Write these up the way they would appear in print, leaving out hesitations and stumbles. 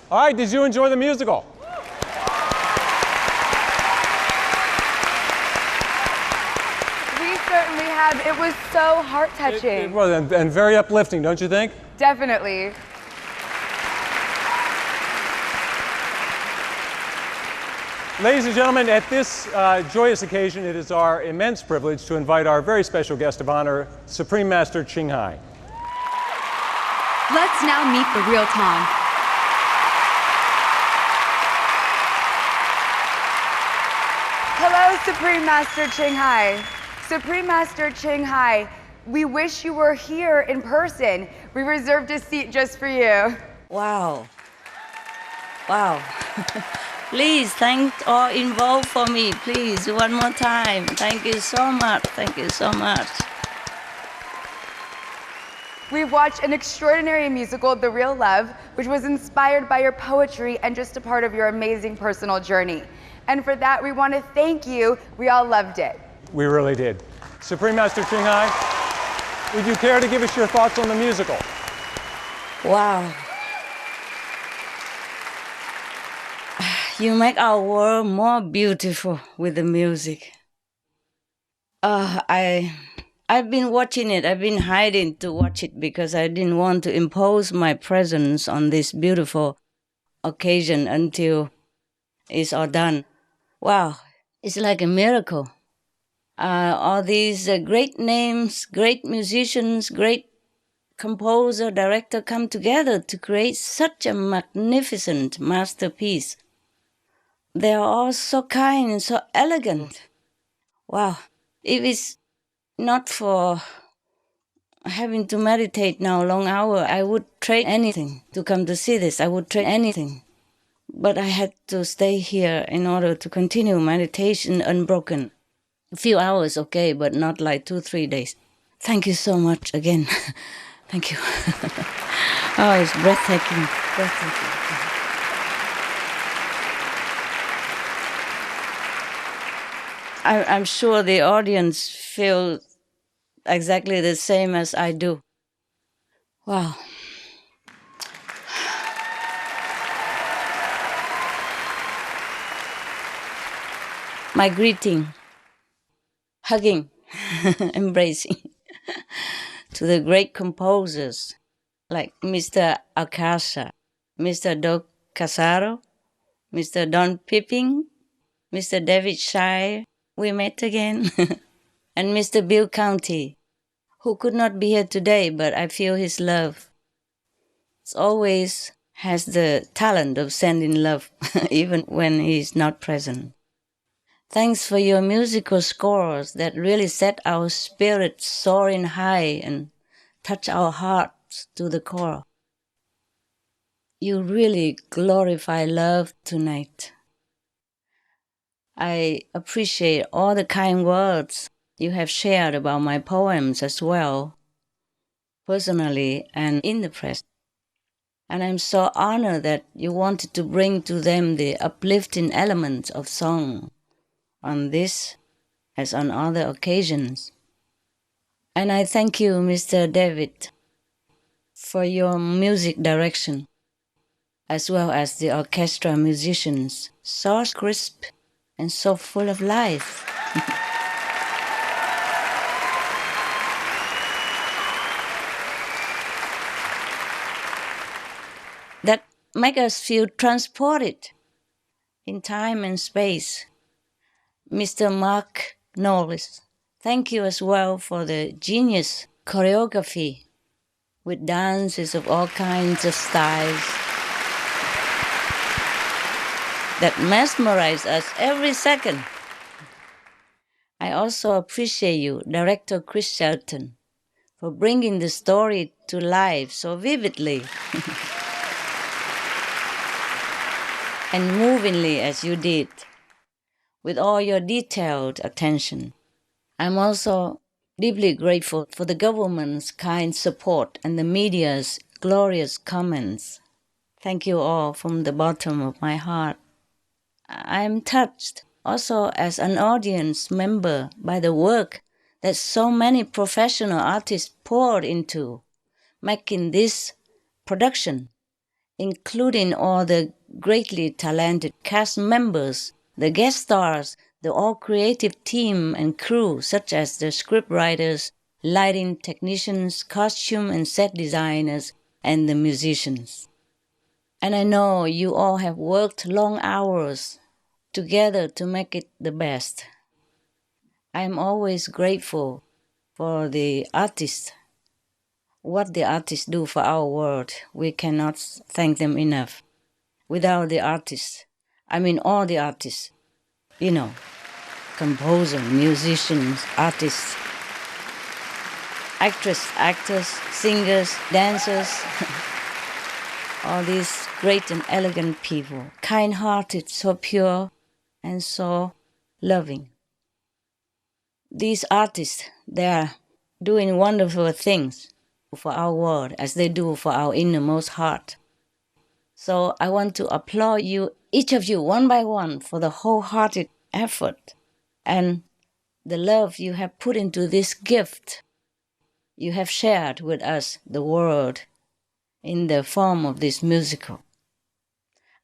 All right, did you enjoy the musical? We certainly have. It was so heart-touching. It was, and very uplifting, don't you think? Definitely. Ladies and gentlemen, at this joyous occasion, it is our immense privilege to invite our very special guest of honor, Supreme Master Ching Hai. Let's now meet the real Tom. Hello, Supreme Master Ching Hai. Supreme Master Ching Hai, we wish you were here in person. We reserved a seat just for you. Wow. Wow. Please, thank all involved for me. Please, one more time. Thank you so much. Thank you so much. We've watched an extraordinary musical, The Real Love, which was inspired by your poetry and just a part of your amazing personal journey. And for that, we want to thank you. We all loved it. We really did. Supreme Master Ching Hai, would you care to give us your thoughts on the musical? Wow. You make our world more beautiful with the music. I've been watching it. I've been hiding to watch it because I didn't want to impose my presence on this beautiful occasion until it's all done. Wow, it's like a miracle. All these great names, great musicians, great composer, director come together to create such a magnificent masterpiece. They are all so kind and so elegant. Wow. If it's not for having to meditate now a long hour, I would trade anything to come to see this. I would trade anything. But I had to stay here in order to continue meditation unbroken. A few hours, okay, but not like 2-3 days. Thank you so much again. Thank you. Oh, it's breathtaking. Breathtaking. I'm sure the audience feel exactly the same as I do. Wow. My greeting, hugging, embracing to the great composers like Mr. Akasha, Mr. Doc Casaro, Mr. Don Pipping, Mr. David Shire, we met again, and Mr. Bill County, who could not be here today, but I feel his love. He always has the talent of sending love, even when he's not present. Thanks for your musical scores that really set our spirits soaring high and touch our hearts to the core. You really glorify love tonight. I appreciate all the kind words you have shared about my poems as well, personally and in the press. And I'm so honored that you wanted to bring to them the uplifting elements of song on this as on other occasions. And I thank you, Mr. David, for your music direction, as well as the orchestra musicians, so crisp and so full of life. That make us feel transported in time and space. Mr. Mark Knowles, thank you as well for the genius choreography with dances of all kinds of styles that mesmerize us every second. I also appreciate you, Director Chris Shelton, for bringing the story to life so vividly and movingly as you did, with all your detailed attention. I'm also deeply grateful for the government's kind support and the media's glorious comments. Thank you all from the bottom of my heart. I'm touched also as an audience member by the work that so many professional artists poured into making this production including all the greatly talented cast members, the guest stars, the all creative team and crew, such as the scriptwriters, lighting technicians, costume and set designers, and the musicians. And I know you all have worked long hours together to make it the best. I am always grateful for the artists. What the artists do for our world, we cannot thank them enough. Without the artists, I mean all the artists, composer, musicians, artists, actors, singers, dancers, all these great and elegant people, kind-hearted, so pure and so loving. These artists, they are doing wonderful things for our world as they do for our innermost heart. So I want to applaud you, each of you, one by one, for the wholehearted effort and the love you have put into this gift you have shared with us, the world, in the form of this musical.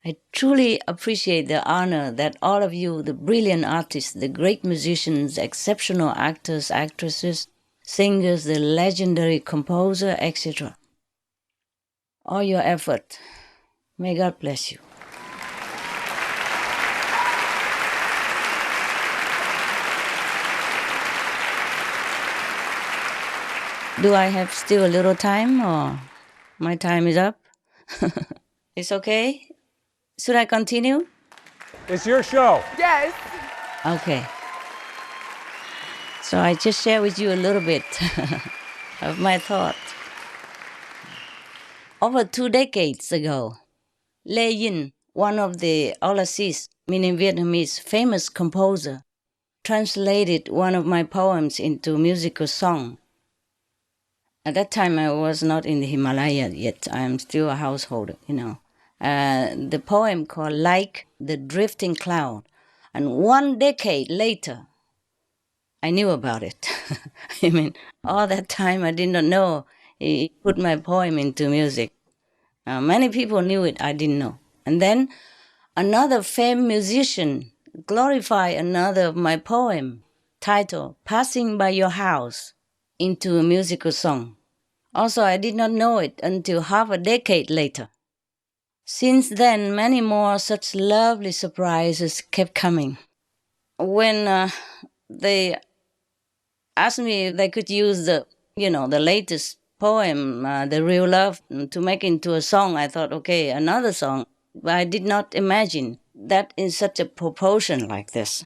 I truly appreciate the honor that all of you, the brilliant artists, the great musicians, exceptional actors, actresses, singers, the legendary composer, etc. All your effort. May God bless you. Do I have still a little time or my time is up? It's okay? Should I continue? It's your show. Yes. Okay. So I just share with you a little bit of my thought. Over 2 decades ago, Lê Yin, one of the overseas, meaning Vietnamese, famous composer, translated one of my poems into musical song. At that time, I was not in the Himalaya yet. I am still a householder, The poem called Like the Drifting Cloud. And 1 decade later, I knew about it. I mean, all that time I did not know he put my poem into music. Many people knew it, I didn't know. And then another famed musician glorified another of my poem, titled Passing by Your House, into a musical song. Also, I did not know it until half a decade later. Since then, many more such lovely surprises kept coming. When they asked me if they could use the latest poem, The Real Love, to make into a song, I thought, okay, another song. But I did not imagine that in such a proportion like this.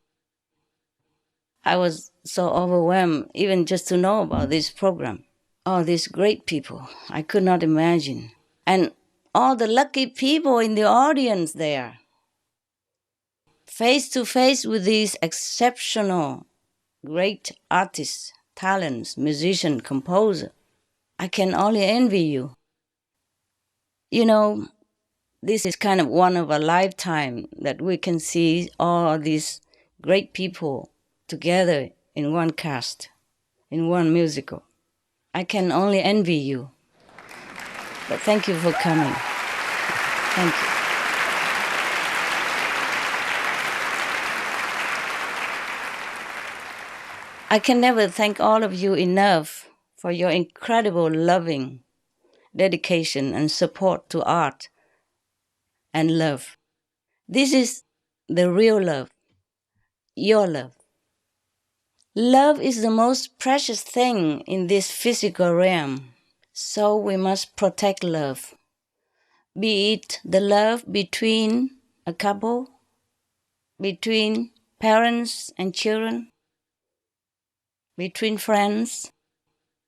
I was so overwhelmed even just to know about this program. All these great people, I could not imagine. And all the lucky people in the audience there, face to face with these exceptional, great artists, talents, musician, composer. I can only envy you. This is kind of one of a lifetime that we can see all these great people together in one cast, in one musical. I can only envy you. But thank you for coming. Thank you. I can never thank all of you enough for your incredible loving dedication and support to art and love. This is the real love, your love. Love is the most precious thing in this physical realm, so we must protect love. Be it the love between a couple, between parents and children, between friends,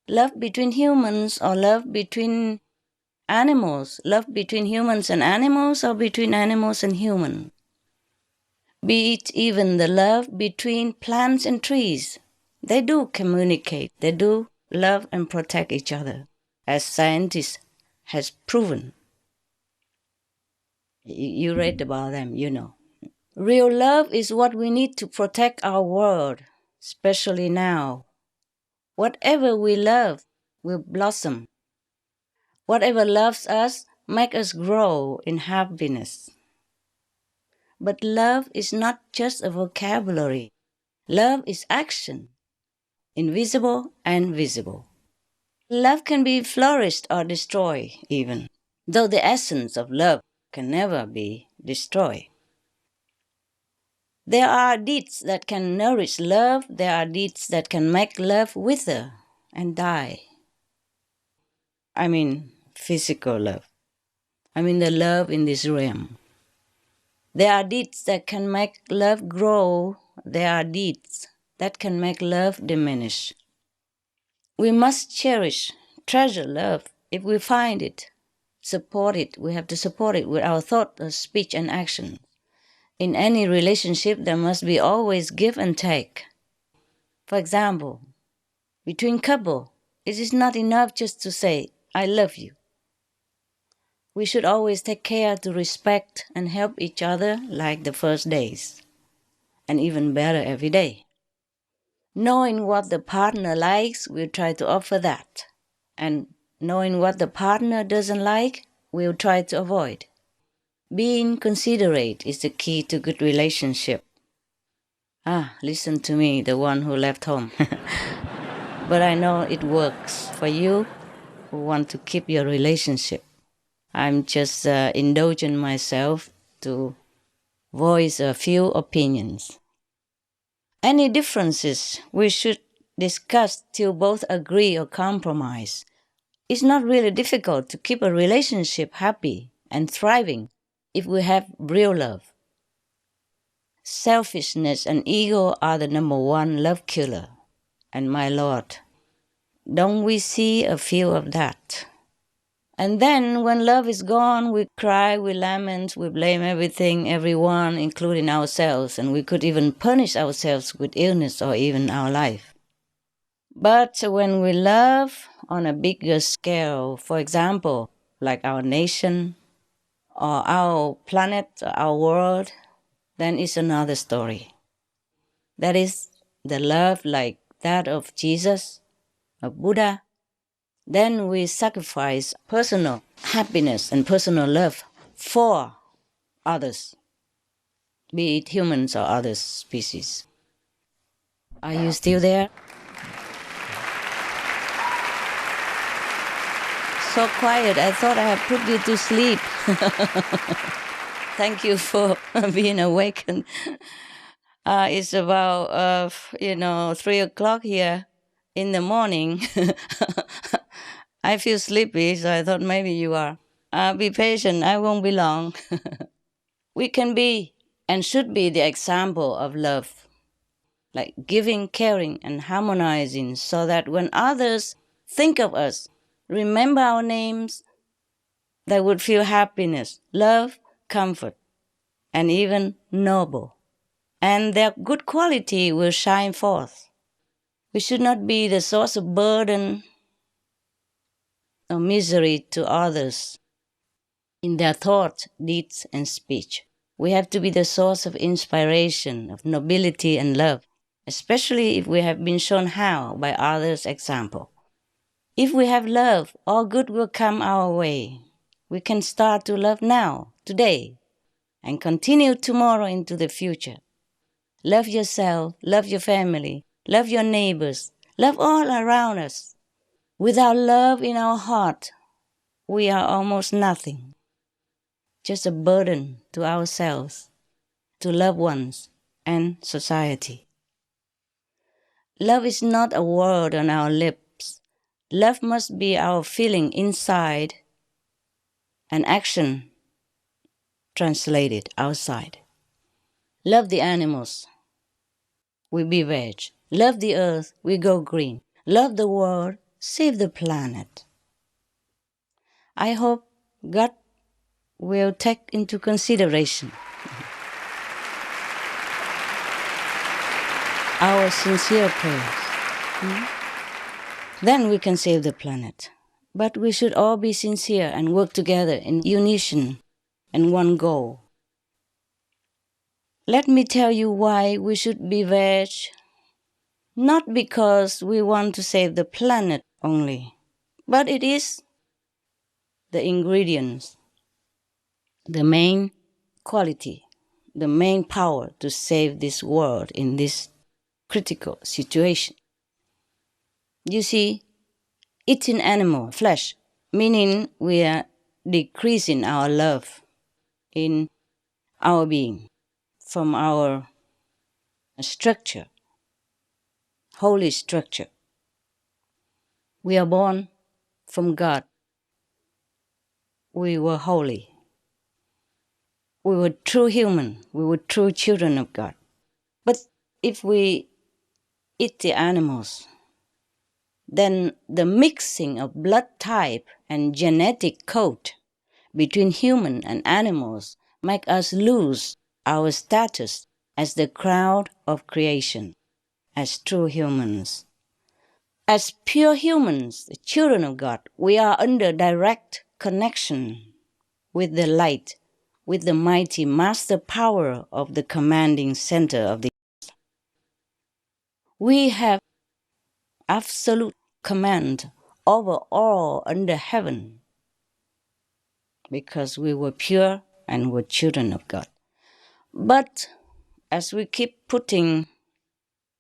love between humans or love between animals, love between humans and animals or between animals and humans. Be it even the love between plants and trees. They do communicate, they do love and protect each other, as scientists has proven. You read about them, Real love is what we need to protect our world, especially now. Whatever we love will blossom. Whatever loves us make us grow in happiness. But love is not just a vocabulary. Love is action, invisible and visible. Love can be flourished or destroyed even, though the essence of love can never be destroyed. There are deeds that can nourish love. There are deeds that can make love wither and die. I mean physical love. I mean the love in this realm. There are deeds that can make love grow. There are deeds that can make love diminish. We must cherish, treasure love if we find it. Support it. We have to support it with our thought, speech, and action. In any relationship, there must be always give and take. For example, between couple, it is not enough just to say, I love you. We should always take care to respect and help each other like the first days, and even better every day. Knowing what the partner likes, we'll try to offer that. And knowing what the partner doesn't like, we'll try to avoid. Being considerate is the key to good relationship. Listen to me, the one who left home. But I know it works for you who want to keep your relationship. I'm just indulging myself to voice a few opinions. Any differences we should discuss till both agree or compromise. It's not really difficult to keep a relationship happy and thriving if we have real love. Selfishness and ego are the number one love killer. And my Lord, don't we see a few of that? And then when love is gone, we cry, we lament, we blame everything, everyone, including ourselves, and we could even punish ourselves with illness or even our life. But when we love on a bigger scale, for example, like our nation or our planet, our world, then it's another story. That is the love like that of Jesus, of Buddha. Then we sacrifice personal happiness and personal love for others, be it humans or other species. Are you still there? So quiet, I thought I had put you to sleep. Thank you for being awakened. It's about 3 o'clock here in the morning. I feel sleepy, so I thought maybe you are. Be patient, I won't be long. We can be and should be the example of love, like giving, caring, and harmonizing, so that when others think of us, remember our names, they would feel happiness, love, comfort, and even noble. And their good quality will shine forth. We should not be the source of burden or misery to others in their thoughts, deeds, and speech. We have to be the source of inspiration, of nobility and love, especially if we have been shown how by others' example. If we have love, all good will come our way. We can start to love now, today, and continue tomorrow into the future. Love yourself, love your family, love your neighbors, love all around us. Without love in our heart, we are almost nothing. Just a burden to ourselves, to loved ones, and society. Love is not a word on our lips. Love must be our feeling inside and action translated outside. Love the animals, we be veg. Love the earth, we go green. Love the world, save the planet. I hope God will take into consideration our sincere prayers. Then we can save the planet. But we should all be sincere and work together in unison and one goal. Let me tell you why we should be veg. Not because we want to save the planet only, but it is the ingredients the main quality, the main power to save this world in this critical situation. You see, eating animal flesh, meaning we are decreasing our love in our being from our structure, holy structure. We are born from God. We were holy. We were true human. We were true children of God. But if we eat the animals, then the mixing of blood type and genetic code between human and animals make us lose our status as the crown of creation, as true humans. As pure humans, the children of God, we are under direct connection with the light, with the mighty master power of the commanding center of the earth. We have absolute command over all under heaven because we were pure and were children of God. But as we keep putting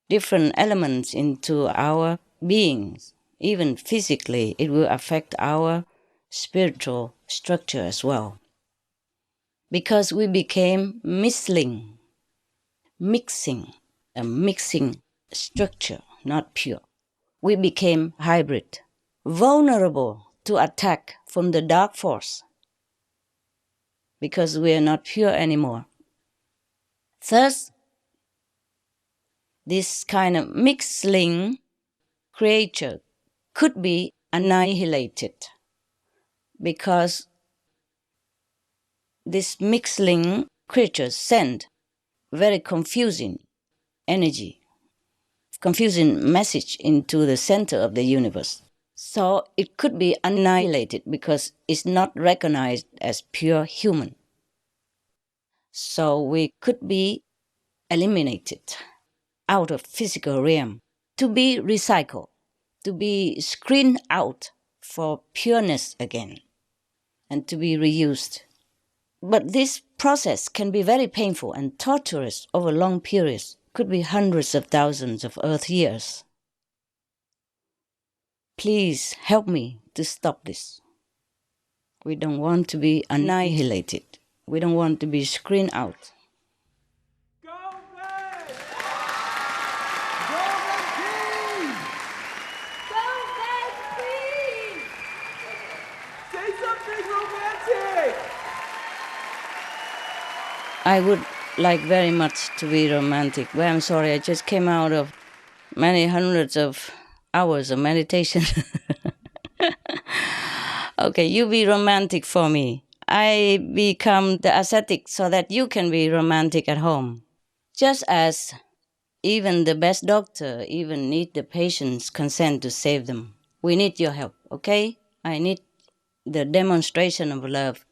different elements into our beings, even physically, it will affect our spiritual structure as well. Because we became mixing a mixing structure, not pure. We became hybrid, vulnerable to attack from the dark force because we are not pure anymore. Thus, this kind of mixing creature could be annihilated because this mixing creature send very confusing energy, confusing message into the center of the universe. So it could be annihilated because it's not recognized as pure human. So we could be eliminated out of physical realm to be recycled, to be screened out for pureness again, and to be reused. But this process can be very painful and torturous over long periods, could be hundreds of thousands of Earth years. Please help me to stop this. We don't want to be annihilated. We don't want to be screened out. Go Red! Go Red Team! Go Red Queen! Say something romantic! I would like very much to be romantic, but I'm sorry, I just came out of many hundreds of hours of meditation. Okay, you be romantic for me. I become the ascetic so that you can be romantic at home. Just as even the best doctor even need the patient's consent to save them. We need your help, okay? I need the demonstration of love.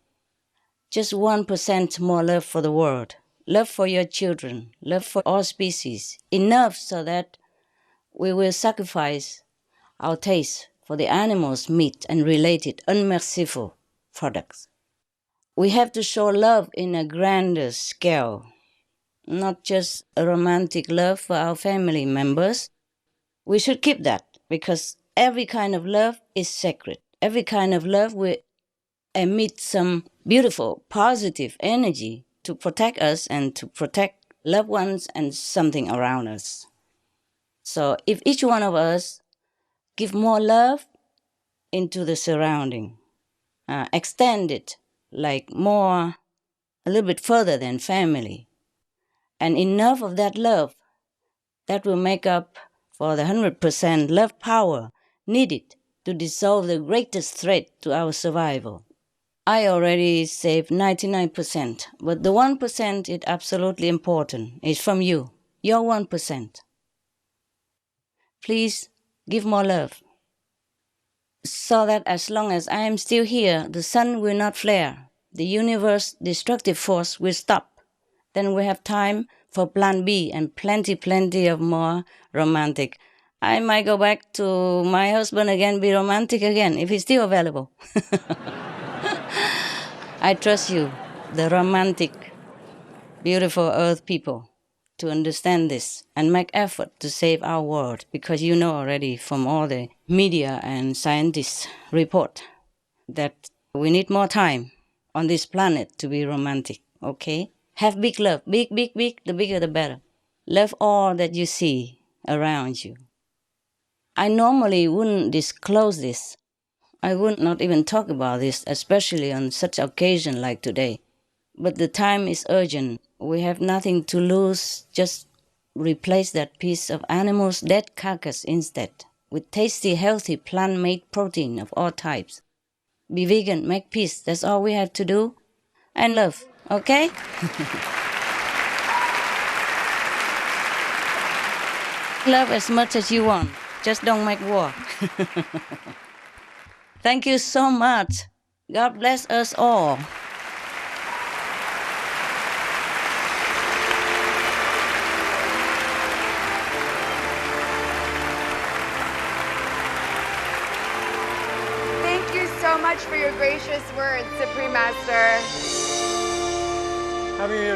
Just 1% more love for the world. Love for your children. Love for all species. Enough so that we will sacrifice our taste for the animals' meat and related unmerciful products. We have to show love in a grander scale, not just a romantic love for our family members. We should keep that because every kind of love is sacred. Every kind of love will emit some beautiful, positive energy to protect us and to protect loved ones and something around us. So if each one of us give more love into the surrounding, extend it like more, a little bit further than family, and enough of that love that will make up for the 100% love power needed to dissolve the greatest threat to our survival. I already saved 99%, but the 1% is absolutely important. It's from you, your 1%. Please give more love so that as long as I am still here, the sun will not flare. The universe destructive force will stop. Then we have time for plan B and plenty of more romantic. I might go back to my husband again, be romantic again, if he's still available. I trust you. the romantic, beautiful earth people to understand this and make effort to save our world, because you know already from all the media and scientists report that we need more time on this planet to be romantic, okay? Have big love, big, big, big, the bigger the better. Love all that you see around you. I normally wouldn't disclose this. I would not even talk about this, especially on such occasion like today. But the time is urgent. We have nothing to lose. Just replace that piece of animal's dead carcass instead with tasty, healthy, plant-made protein of all types. Be vegan, make peace. That's all we have to do. And love, okay? Love as much as you want. Just don't make war. Thank you so much. God bless us all. Thank you so much for your gracious words, Supreme Master. Having you